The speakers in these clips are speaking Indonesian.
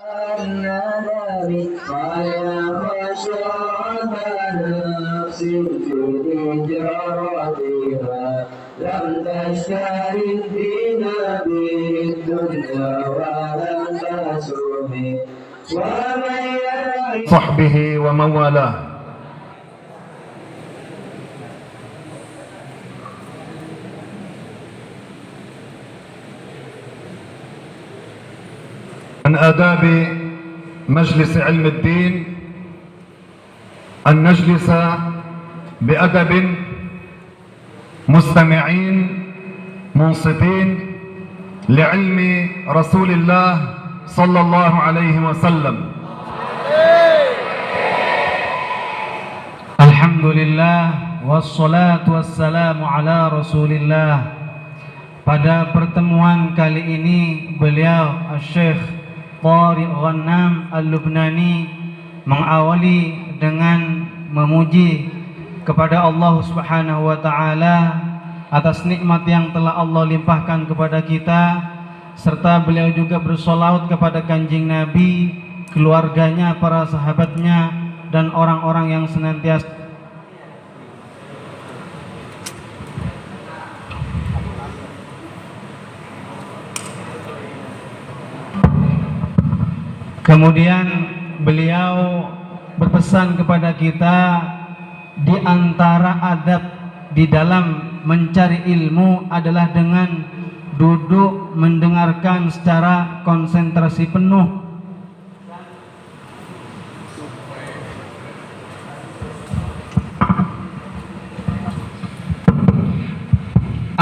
الندم ويا مشرب نفس في تجارتها لم تشتري الدين بالدنيا ولم تسمي ومن صحبه ومن والاه. من آداب مجلس علم الدين أن نجلس بأدب مستمعين منصتين لعلم رسول الله صلى الله عليه وسلم. Alhamdulillah wassalatu wassalamu ala Rasulillah. Pada pertemuan kali ini beliau Syekh Thariq Ghannam Al-Lubnani mengawali dengan memuji kepada Allah Subhanahu wa taala atas nikmat yang telah Allah limpahkan kepada kita, serta beliau juga bersolawat kepada Kanjeng Nabi, keluarganya, para sahabatnya, dan orang-orang yang senantiasa kemudian beliau berpesan kepada kita, di antara adab di dalam mencari ilmu adalah dengan duduk mendengarkan secara konsentrasi penuh,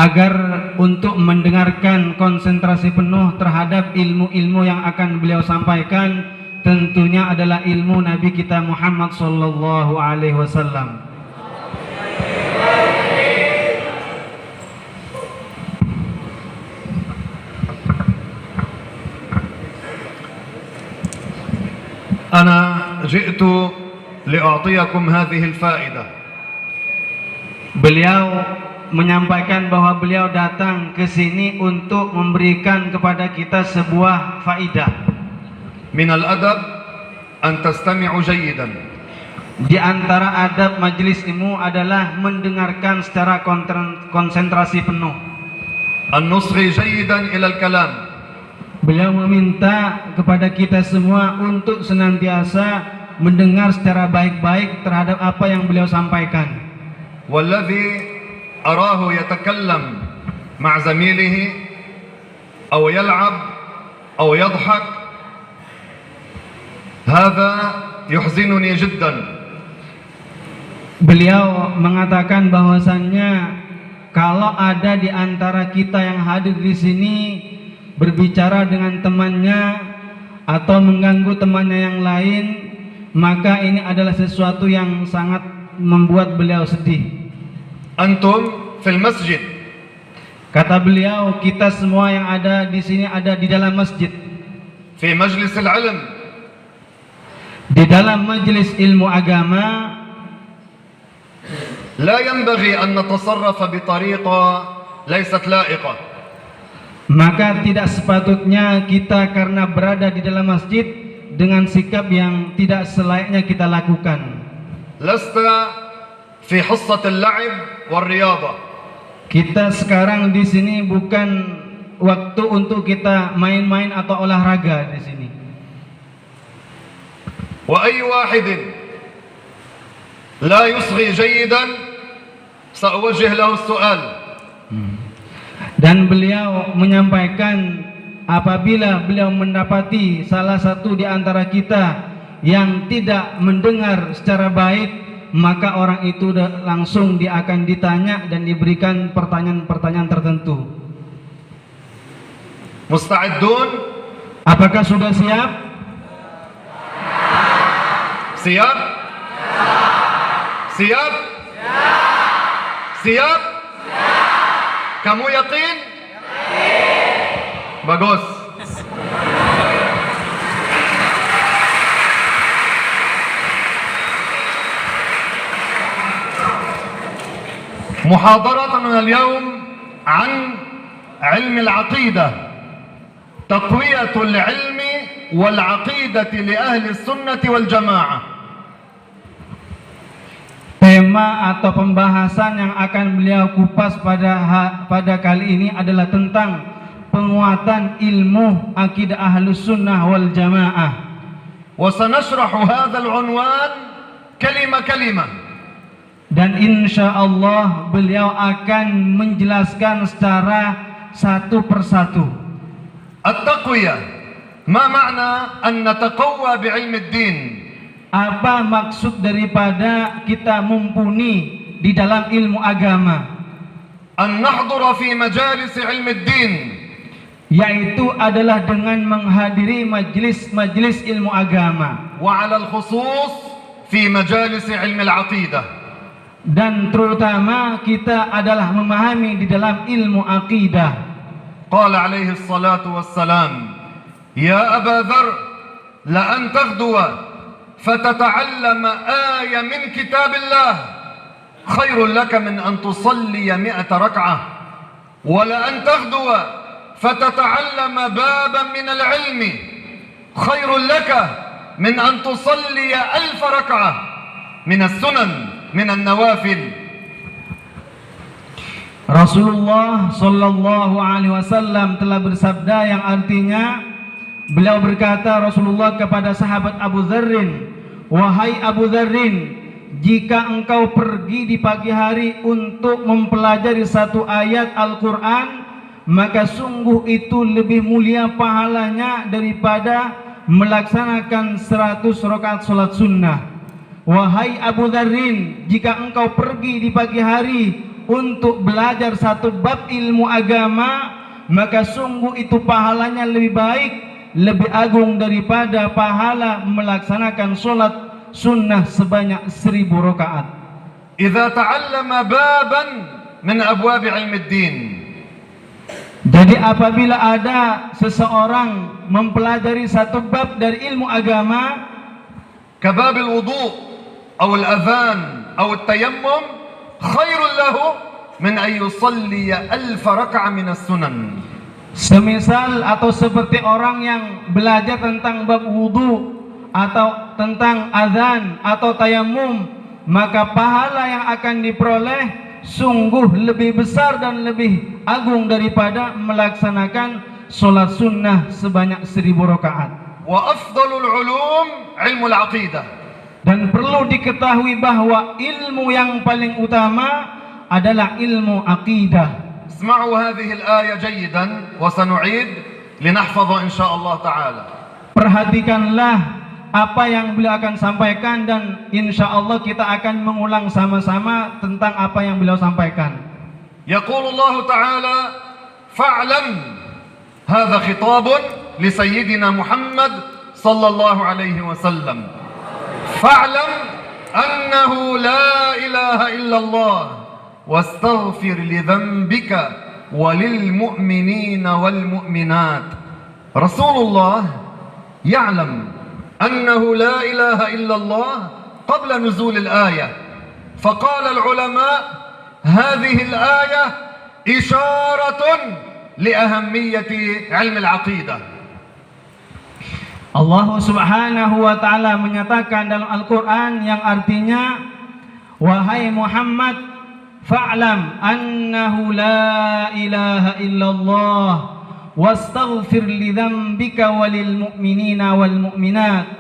agar untuk mendengarkan konsentrasi penuh terhadap ilmu-ilmu yang akan beliau sampaikan, tentunya adalah ilmu Nabi kita Muhammad sallallahu alaihi wasallam. أنا جئت لأعطيكم هذه الفائدة. Beliau menyampaikan bahwa beliau datang ke sini untuk memberikan kepada kita sebuah faidah. من الأدب أن تستمعوا جيدا. Di antara adab majelis ilmu adalah mendengarkan secara konsentrasi penuh. أن نصغي جيدا إلى الكلام. Beliau meminta kepada kita semua untuk senantiasa mendengar secara baik-baik terhadap apa yang beliau sampaikan. والذي أراه يتكلم مع زميله أو يلعب أو يضحك هذا يحزنني جدا. Beliau mengatakan bahwasannya kalau ada di antara kita yang hadir di sini berbicara dengan temannya atau mengganggu temannya yang lain, maka ini adalah sesuatu yang sangat membuat beliau sedih. أنتم في المسجد. Kata beliau, kita semua yang ada di sini ada di dalam masjid, في مجلس العلم. di dalam majelis ilmu agama. لا ينبغي أن نتصرف بطريقة ليست لائقة. Maka tidak sepatutnya kita karena berada di dalam masjid dengan sikap yang tidak selayaknya kita lakukan. لست في حصة اللعب والرياضة. Kita sekarang di sini bukan waktu untuk kita main-main atau olahraga di sini. وأي واحد لا يصغي جيدا سأوجه له السؤال. Dan beliau menyampaikan, apabila beliau mendapati salah satu di antara kita yang tidak mendengar secara baik, maka orang itu langsung dia akan ditanya dan diberikan pertanyaan-pertanyaan tertentu. مستعدون؟ Apakah sudah siap? siap? siap? siap? Kamu yakin? Bagus. محاضرتنا اليوم عن علم العقيدة، تقوية العلم والعقيدة لأهل السنة والجماعة. Tema atau pembahasan yang akan beliau kupas pada kali ini adalah tentang penguatan ilmu akidah Ahlus Sunnah wal Jamaah. وسنشرح هذا العنوان كلمة كلمة. Dan insya Allah beliau akan menjelaskan secara satu persatu. التقوية ما معنى أن نتقوى بعلم الدين؟ Apa maksud daripada kita mumpuni di dalam ilmu agama? أن نحضر في مجالس علم الدين، Yaitu adalah dengan menghadiri majelis-majelis ilmu agama, وعلى الخصوص في مجالس علم العقيدة. dan terutama kita adalah memahami di dalam ilmu akidah. قال عليه الصلاة والسلام: يا أبا ذر لأن تغدو فتتعلم آية من كتاب الله خير لك من أن تصلي 100 ركعة، ولأن تغدو فتتعلم بابا من العلم خير لك من أن تصلي 1000 ركعة من السنن من النوافل. Rasulullah Shallallahu Alaihi Wasallam telah bersabda yang artinya, beliau berkata Rasulullah kepada sahabat Abu Dzarrin, wahai Abu Dzarrin, jika engkau pergi di pagi hari untuk mempelajari satu ayat Al-Quran, maka sungguh itu lebih mulia pahalanya daripada melaksanakan 100 rakaat salat sunnah. Wahai Abu Dzarrin, jika engkau pergi di pagi hari untuk belajar satu bab ilmu agama, maka sungguh itu pahalanya lebih baik, lebih agung daripada pahala melaksanakan sholat sunnah sebanyak 1000 rakaat. إذا تعلم بابا من أبواب علم الدين. Jadi apabila ada seseorang mempelajari satu bab dari ilmu agama, كباب الوضوء أو الأذان أو التيمم، خير له من أن يصلي 1000 ركعة من السنن. semisal atau seperti orang yang belajar tentang bab wudu atau tentang azan atau tayamum, maka pahala yang akan diperoleh sungguh lebih besar dan lebih agung daripada melaksanakan sholat sunnah sebanyak 1000 rakaat. وأفضل العلوم علم العقيدة. Dan perlu diketahui bahwa ilmu yang paling utama adalah ilmu akidah. اسمعوا هذه الآية جيدا وسنعيد لنحفظ إن شاء الله تعالى. Perhatikanlah apa yang beliau akan sampaikan dan insya Allah kita akan mengulang sama-sama tentang apa yang beliau sampaikan. يقول الله تعالى: فاعلم. هذا خطاب لسيدنا محمد صلى الله عليه وسلم. فاعلم أنه لا إله إلا الله واستغفر لذنبك وللمؤمنين والمؤمنات. رسول الله يعلم أنه لا إله إلا الله قبل نزول الآية، فقال العلماء: هذه الآية إشارة لأهمية علم العقيدة. Allah Subhanahu wa taala menyatakan dalam Al-Qur'an yang artinya, wahai Muhammad, fa'lam annahu la ilaha illallah wastaghfir li dzambika walil mu'minina wal mu'minat.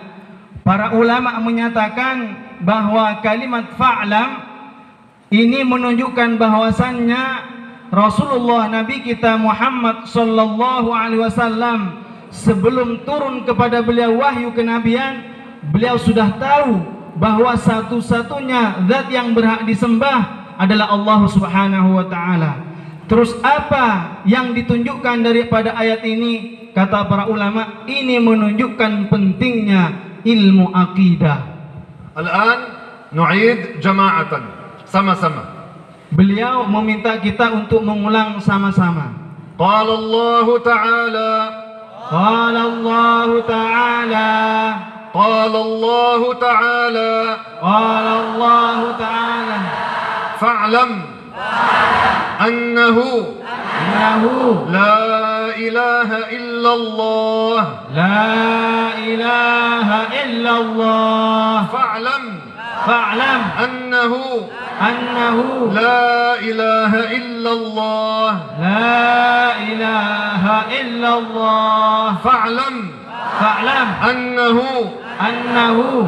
Para ulama menyatakan bahwa kalimat fa'lam ini menunjukkan bahwasannya Rasulullah Nabi kita Muhammad sallallahu alaihi wasallam sebelum turun kepada beliau wahyu kenabian, beliau sudah tahu bahwa satu-satunya zat yang berhak disembah adalah Allah Subhanahu wa taala. Terus apa yang ditunjukkan daripada ayat ini? Kata para ulama, ini menunjukkan pentingnya ilmu akidah. الآن نعيد جماعة sama-sama. Beliau meminta kita untuk mengulang sama-sama. قال الله تعالى قال الله تعالى قال الله تعالى قال الله تعالى فاعلم أنه إنه لا إله إلا الله لا إله إلا الله فاعلم أنه لا لا إله إلا الله إله إلا الله فاعلم أنه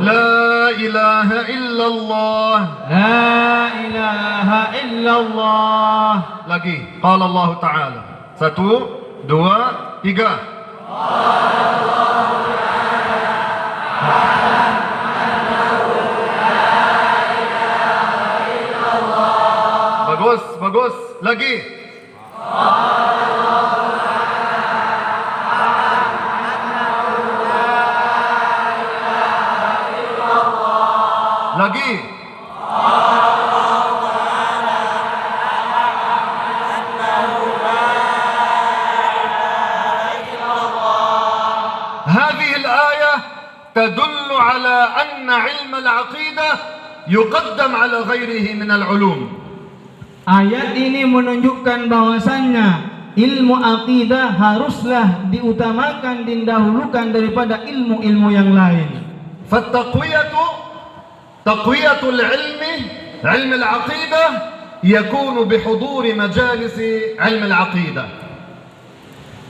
لا إله إلا الله لا إله إلا الله. Lagi, qala Allah Ta'ala. 1, 2, 3. Bagus. Lagi. Lagi. هذه الآية تدل على أن علم العقيدة يقدم على غيره من العلوم. Ayat ini menunjukkan bahwasannya ilmu akidah haruslah diutamakan, didahulukan daripada ilmu-ilmu yang lain. تقوية العلم علم العقيدة يكون بحضور مجالس علم العقيدة.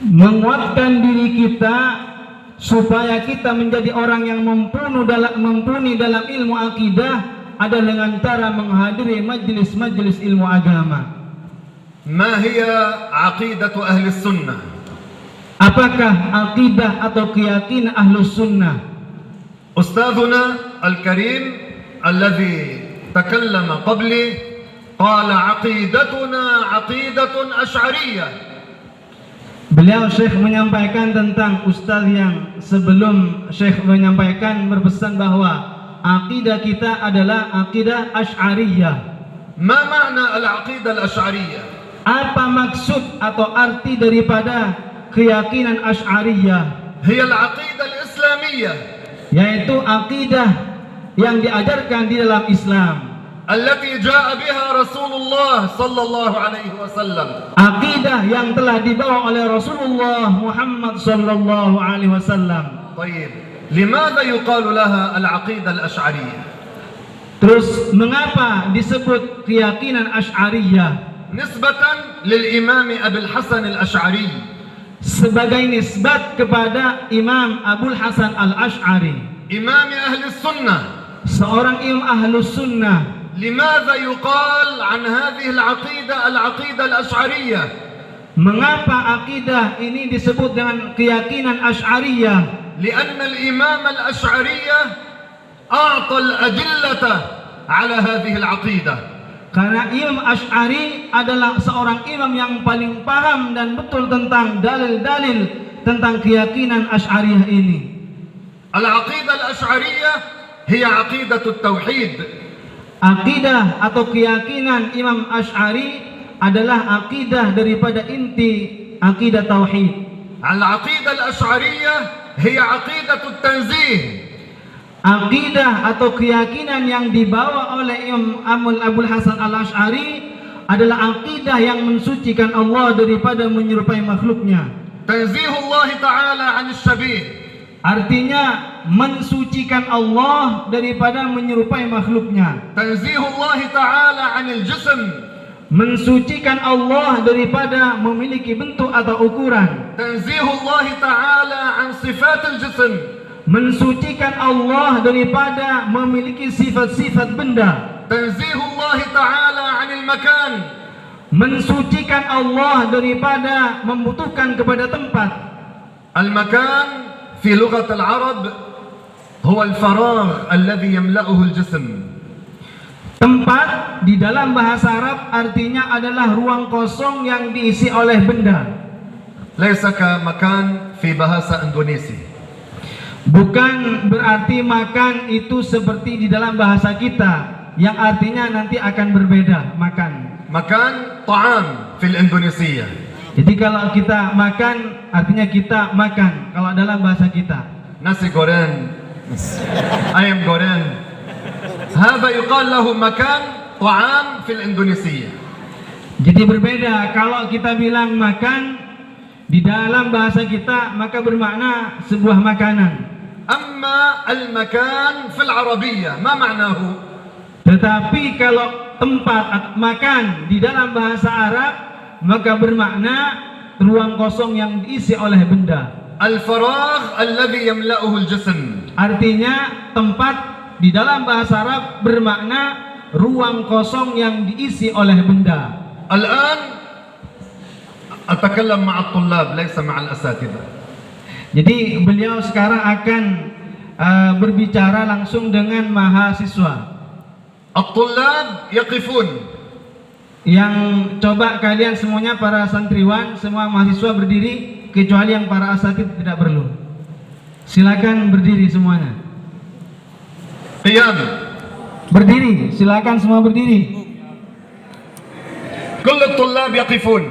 Menguatkan diri kita supaya kita menjadi orang yang mumpuni dalam ilmu akidah adalah dengan cara menghadiri majlis-majlis ilmu agama. ما هي عقيدة أهل السنة؟ Apakah akidah atau keyakinan Ahlus Sunnah? أستاذنا الكريم الذي تكلم قبلي قال عقيدتنا عقيدة أشعرية. Beliau Syekh menyampaikan tentang Ustaz yang sebelum Syekh menyampaikan berpesan bahwa akidah kita adalah akidah Asy'ariyah. ما معنى العقيدة الأشعرية؟ Apa maksud atau arti daripada keyakinan Asy'ariyah? هي العقيدة الإسلامية Yaitu akidah yang diajarkan di dalam Islam, التي جاء بها رسول الله صلى الله عليه وسلم. akidah yang telah dibawa oleh Rasulullah Muhammad sallallahu alaihi wasallam. طيب لماذا يقال لها العقيدة الأشعرية؟ Terus mengapa disebut keyakinan Asy'ariyah? نسبة للإمام أبي الحسن الأشعري. Sebagai nisbat kepada Imam Abul Hasan Al-Asy'ari, إمام أهل السنة. seorang imam Ahlus Sunnah. لماذا يقال عن هذه العقيدة العقيدة الأشعرية؟ Mengapa akidah ini disebut dengan keyakinan Asy'ariyah? لأن الإمام الأشعرية أعطى الأدلة على هذه العقيدة. Karena Imam Asy'ari adalah seorang imam yang paling paham dan betul tentang dalil-dalil tentang keyakinan Asy'ariyah ini. العقيدة الأشعرية هي عقيدة التوحيد. Akidah atau keyakinan Imam Asy'ari adalah akidah daripada inti akidah tauhid. العقيدة الأشعرية هي عقيدة التنزيه. Akidah atau keyakinan yang dibawa oleh Imam Abul Hasan Al-Asy'ari adalah akidah yang mensucikan Allah daripada menyerupai makhluknya. تنزيه الله تعالى عن الشبيه. Artinya mensucikan Allah daripada menyerupai makhluknya. تنزيه الله تعالى عن الجسم. Mensucikan Allah daripada memiliki bentuk atau ukuran. تنزيه الله تعالى عن صفات الجسم. Mensucikan Allah daripada memiliki sifat-sifat benda. تنزيه الله تعالى عن المكان. Mensucikan Allah daripada membutuhkan kepada tempat. المكان في لغة العرب هو الفراغ الذي يملأه الجسم. Tempat di dalam bahasa Arab artinya adalah ruang kosong yang diisi oleh benda. ليس كمكان في bahasa Indonesia. Bukan berarti makan itu seperti di dalam bahasa kita yang artinya nanti akan berbeda makan. مكان طعام في الإندونيسية. Jadi kalau kita makan artinya kita makan kalau dalam bahasa kita. nasi goreng, ayam goreng. هذا يقال له مكان طعام في الإندونيسية. Jadi berbeda kalau kita bilang makan di dalam bahasa kita maka bermakna sebuah makanan. أما المكان في العربية ما معناه؟ Tetapi kalau tempat makan di dalam bahasa Arab maka bermakna ruang kosong yang diisi oleh benda. الفراغ الذي يملأه الجسم. Artinya tempat di dalam bahasa Arab bermakna ruang kosong yang diisi oleh benda. الآن أتكلم مع الطلاب ليس مع الأساتذة. Jadi beliau sekarang akan berbicara langsung dengan mahasiswa. الطلاب يقفون. Yang coba kalian semuanya para santriwan, semua mahasiswa berdiri kecuali yang para asatid tidak perlu. Silakan berdiri semuanya. قيام. Berdiri, silakan semua berdiri. كل الطلاب يقفون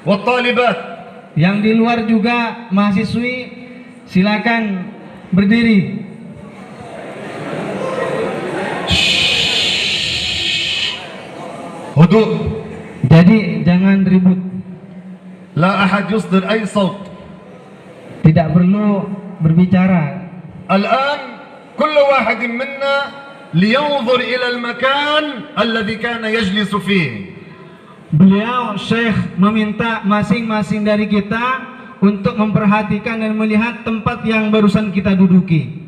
والطالبات. Yang di luar juga mahasiswi silakan berdiri. هدوء. Jadi jangan ribut. لا أحد يصدر أي صوت. Tidak perlu berbicara. الآن كل واحد منا لينظر إلى المكان الذي كان يجلس فيه. Beliau Syekh meminta masing-masing dari kita untuk memperhatikan dan melihat tempat yang barusan kita duduki.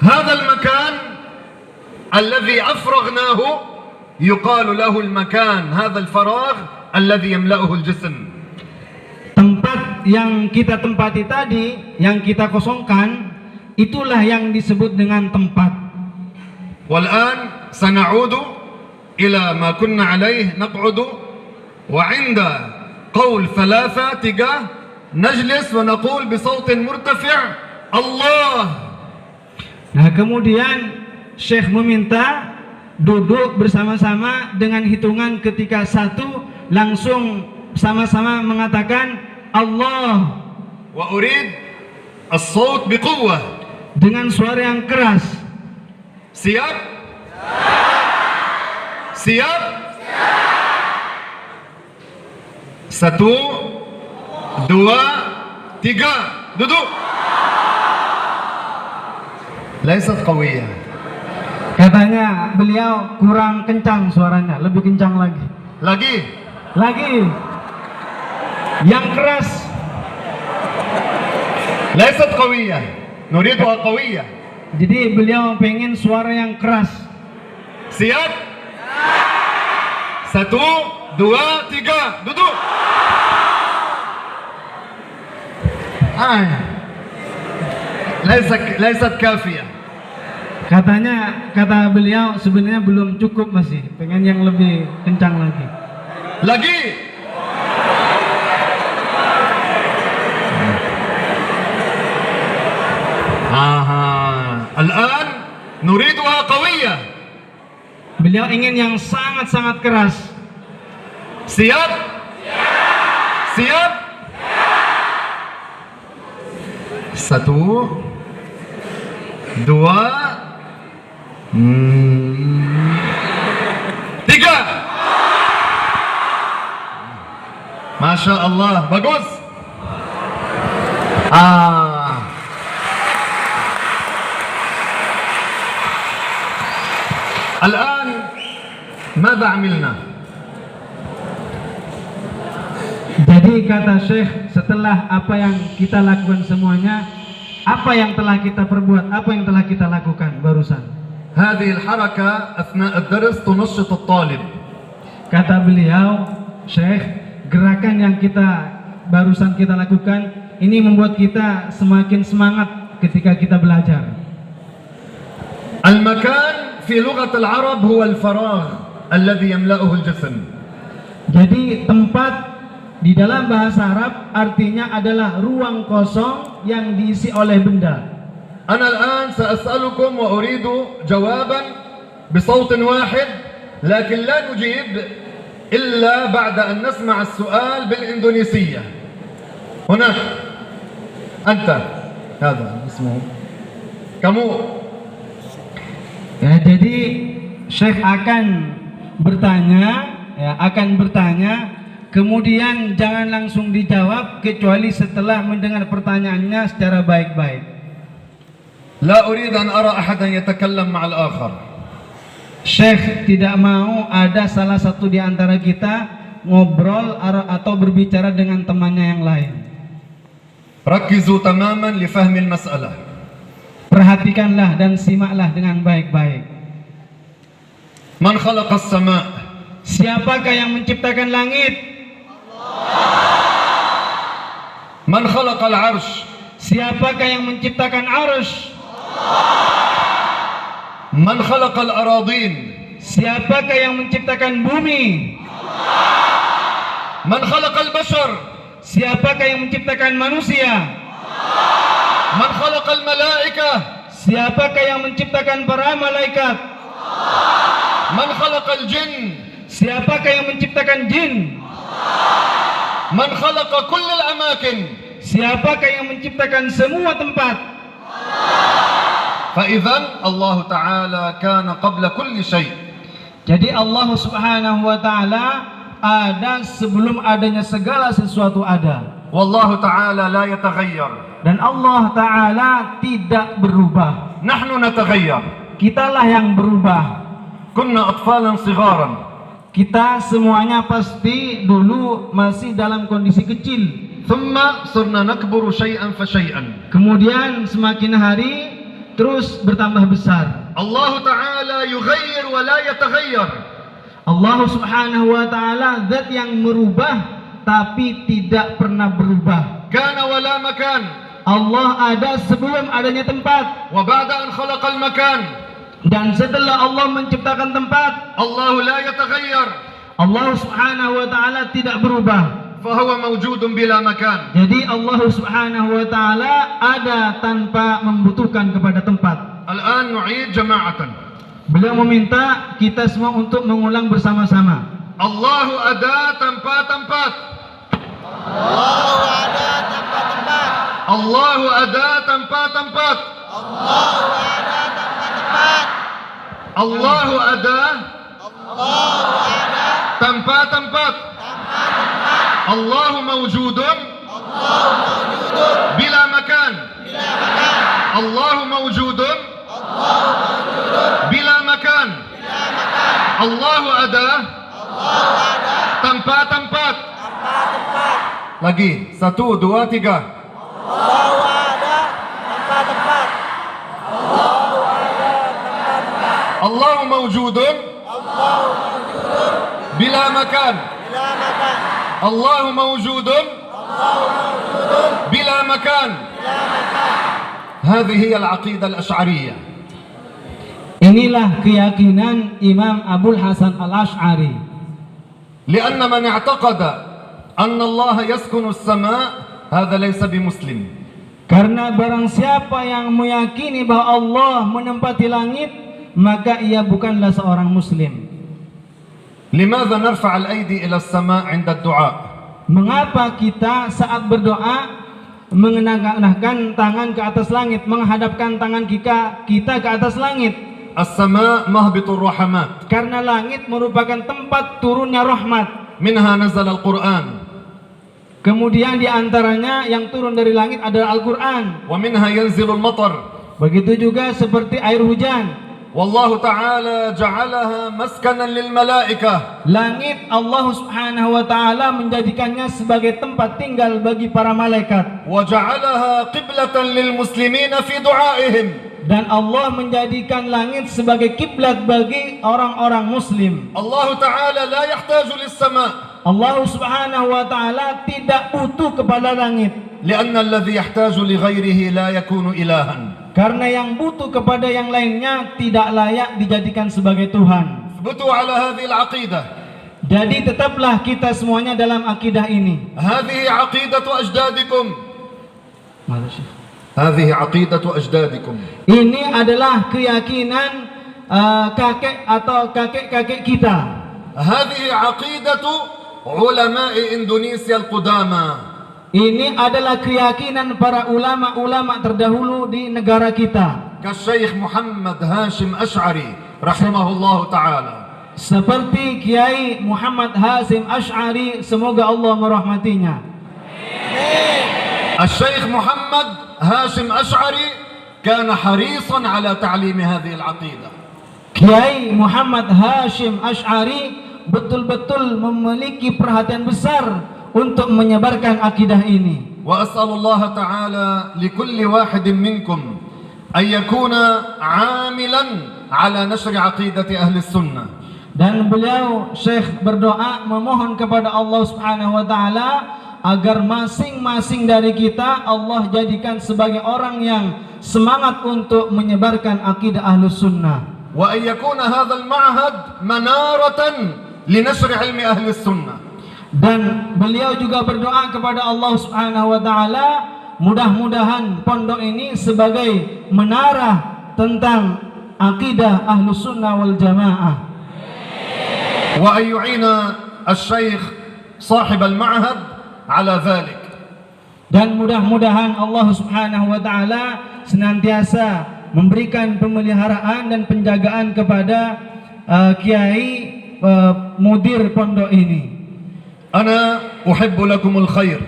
هذا المكان الذي أفرغناه يقال له المكان هذا الفراغ الذي يملأه الجسم. Tempat yang kita tempati tadi, yang kita kosongkan, itulah yang disebut dengan tempat. والآن سنعود إلى ما كنا عليه نقعد وعند قول ثلاثة تجاه نجلس ونقول بصوت مرتفع الله. Nah kemudian Syekh meminta duduk bersama-sama dengan hitungan ketika 1 langsung sama-sama mengatakan Allah. وأريد الصوت بقوة. Dengan suara yang keras. Siap? Siap? 1, 2, 3 duduk. ليست قوية. Katanya beliau kurang kencang suaranya, lebih kencang lagi. Lagi. Yang keras. ليست قوية. نريدها قوية. Jadi beliau pengen suara yang keras. Siap? 1, 2, 3 duduk. ليست كافية. Katanya, kata beliau sebenarnya belum cukup, masih pengen yang lebih kencang lagi. Lagi. الآن نريدها قوية. Beliau ingin yang sangat-sangat keras. Siap? Siap? 1, 2, 3. Masya Allah, bagus. الآن ماذا عملنا؟ Jadi kata Syekh, setelah apa yang kita lakukan semuanya, apa yang telah kita perbuat, apa yang telah kita lakukan barusan. هذه الحركة أثناء الدرس تنشط الطالب. Kata beliau, Syekh, gerakan yang barusan kita lakukan ini membuat kita semakin semangat ketika kita belajar. المكان في لغة العرب هو الفراغ الذي يملأه الجسم. Jadi tempat di dalam bahasa Arab artinya adalah ruang kosong yang diisi oleh benda. أنا الآن سأسألكم وأريد جوابا بصوت واحد لكن لا نجيب إلا بعد أن نسمع السؤال بالإندونيسية. هناك أنت هذا اسمه kamu. Ya, jadi Syekh akan bertanya kemudian jangan langsung dijawab kecuali setelah mendengar pertanyaannya secara baik-baik. لا أريد أن أرى أحدا يتكلم مع الآخر. Syekh tidak mau ada salah satu di antara kita ngobrol atau berbicara dengan temannya yang lain. ركزوا تماما لفهم المسألة. Perhatikanlah dan simaklah dengan baik-baik. من خلق السماء؟ Siapakah yang menciptakan langit? من خلق العرش؟ Siapakah yang menciptakan arsh? من خلق الأراضين؟ Siapakah yang menciptakan bumi? من خلق البشر؟ Siapakah yang menciptakan manusia? من خلق الملائكة؟ Siapakah yang menciptakan para malaikat? من خلق الجن؟ Siapakah yang menciptakan jin? من خلق كل الأماكن؟ Siapakah yang menciptakan semua tempat? فإذا الله تعالى كان قبل كل شيء. Jadi Allah Subhanahu wa taala ada sebelum adanya segala sesuatu ada. والله تعالى لا يتغير. Dan Allah taala tidak berubah. نحن نتغير. Kitalah yang berubah. كنا أطفالا صغارا. Kita semuanya pasti dulu masih dalam kondisi kecil. ثم صرنا نكبر شيئا فشيئا. Kemudian semakin hari terus bertambah besar. الله تعالى يغير ولا يتغير. Allah Subhanahu wa taala zat yang merubah tapi tidak pernah berubah. كان ولا مكان. Allah ada sebelum adanya tempat, وبعد أن خلق المكان dan setelah Allah menciptakan tempat, الله لا يتغير. Allah Subhanahu wa taala tidak berubah. فهو موجود بلا مكان. Jadi Allah Subhanahu wa taala ada tanpa membutuhkan kepada tempat. الآن نعيد جماعة. Beliau meminta kita semua untuk mengulang bersama-sama. الله أداة tempat-tempat. Allah ada tempat-tempat. الله أداة tempat-tempat. Allah ada tempat-tempat. الله أداة Allah ada tempat-tempat. الله موجود بلا مكان. الله موجود بلا مكان. الله أداة tempat-tempat. Lagi 1, 2, 3. Allah ada tempat-tempat. الله موجود بلا مكان. Bila makan. الله موجود بلا مكان. هذه هي العقيدة الأشعرية. Inilah keyakinan Imam Abul Hasan Al-Asy'ari. لأن من اعتقد أن الله يسكن السماء هذا ليس بمسلم. Karena barang siapa yang meyakini bahwa Allah menempati langit, maka ia bukanlah seorang muslim. لماذا نرفع الأيدي إلى السماء عند الدعاء؟ Mengapa kita saat berdoa mengenangkan tangan ke atas langit, menghadapkan tangan kita ke atas langit? السماء مهبط الرحمات. Karena langit merupakan tempat turunnya rahmat. منها نزل القرآن. Kemudian di antaranya yang turun dari langit adalah Al-Quran. ومنها ينزل المطر. Begitu juga seperti air hujan. والله تعالى جعلها مسكنا للملائكة. Langit Allah Subhanahu wa taala menjadikannya sebagai tempat tinggal bagi para malaikat. وجعلها قبلة للمسلمين في دعائهم. Dan Allah menjadikan langit sebagai kiblat bagi orang-orang muslim. الله تعالى لا يحتاج للسماء. Allah Subhanahu wa taala tidak butuh kepada langit. لأن الذي يحتاج لغيره لا يكون إلها. Karena yang butuh kepada yang lainnya tidak layak dijadikan sebagai Tuhan. اثبتوا على هذه العقيدة. Jadi tetaplah kita semuanya dalam akidah ini. هذه عقيدة أجدادكم. Malaysia. هذه عقيدة أجدادكم. Ini adalah keyakinan kakek atau kakek-kakek kita. هذه عقيدة علماء إندونيسيا القدامى. Ini adalah keyakinan para ulama-ulama terdahulu di negara kita. كالشيخ محمد هاشم أشعري رحمه الله تعالى. seperti Kiai Muhammad Hasyim Asy'ari, semoga Allah merahmatinya. الشيخ محمد هاشم أشعري كان حريصا على تعليم هذه العقيدة. Kiai Muhammad Hasyim Asy'ari betul-betul memiliki perhatian besar untuk menyebarkan akidah ini. وأسأل الله تعالى لكل واحد منكم أن يكون عاملا على نشر عقيدة أهل السنة. Dan beliau Syekh berdoa memohon kepada Allah Subhanahu wa taala agar masing-masing dari kita Allah jadikan sebagai orang yang semangat untuk menyebarkan akidah Ahlus Sunnah. وأن يكون هذا المعهد منارة لنشر علم أهل السنة. Dan beliau juga berdoa kepada Allah Subhanahu wa taala mudah-mudahan pondok ini sebagai menara tentang akidah Ahlus Sunnah wal Jamaah. وأن يعين الشيخ صاحب المعهد على ذلك. Dan mudah-mudahan Allah Subhanahu wa taala senantiasa memberikan pemeliharaan dan penjagaan kepada kiai mudir pondok ini. أنا أحب لكم الخير.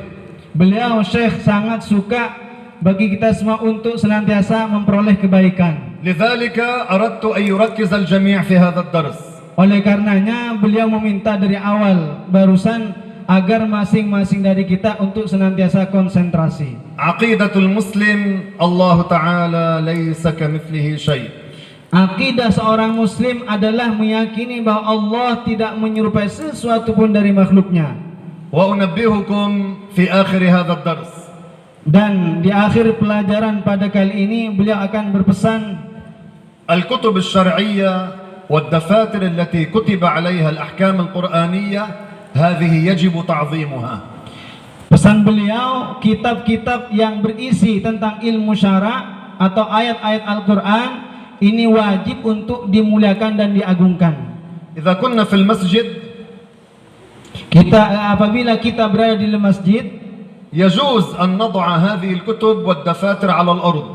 Beliau Syekh sangat suka bagi kita semua untuk senantiasa memperoleh kebaikan. لذلك أردت أن يركز الجميع في هذا الدرس. Oleh karenanya beliau meminta dari awal barusan agar masing-masing dari kita untuk senantiasa konsentrasi. عقيدة المسلم الله تعالى ليس كمثله شيء. Akidah seorang muslim adalah meyakini bahwa Allah tidak menyerupai sesuatu pun dari makhluknya. وأنبهكم في آخر هذا الدرس. Dan di akhir pelajaran pada kali ini beliau akan berpesan, الكتب الشرعية والدفاتر التي كتب عليها الأحكام القرآنية هذه يجب تعظيمها. pesan beliau, kitab-kitab yang berisi tentang ilmu syara atau ayat-ayat Al-Quran ini wajib untuk dimuliakan dan diagungkan. إذا كنا في المسجد Apabila kita berada di masjid, يجوز أن نضع هذه الكتب والدفاتر على الأرض.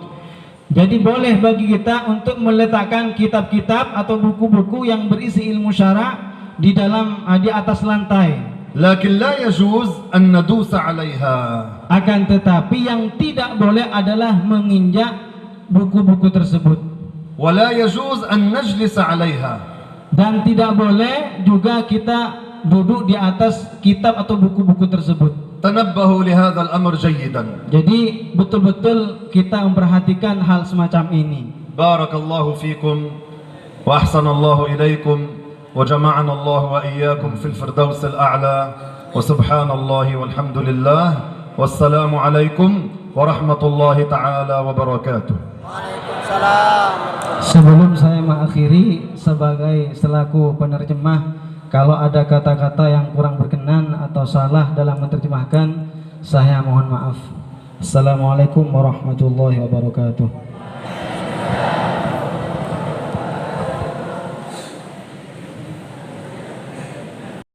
jadi boleh bagi kita untuk meletakkan kitab-kitab atau buku-buku yang berisi ilmu syara di atas lantai. لكن لا يجوز أن ندوس عليها. Akan tetapi yang tidak boleh adalah menginjak buku-buku tersebut. ولا يجوز أن نجلس عليها. Dan tidak boleh juga kita duduk di atas kitab atau buku-buku tersebut. تنبهوا لهذا الأمر جيدا. Jadi betul-betul kita memperhatikan hal semacam ini. بارك الله فيكم وأحسن الله إليكم وجمعنا الله وإياكم في الفردوس الأعلى وسبحان الله والحمد لله والسلام عليكم ورحمة الله تعالى وبركاته. Waalaikumsalam. Sebelum saya mengakhiri sebagai selaku penerjemah, kalau ada kata-kata yang kurang berkenan atau salah dalam menerjemahkan, saya mohon maaf. Assalamualaikum warahmatullahi wabarakatuh.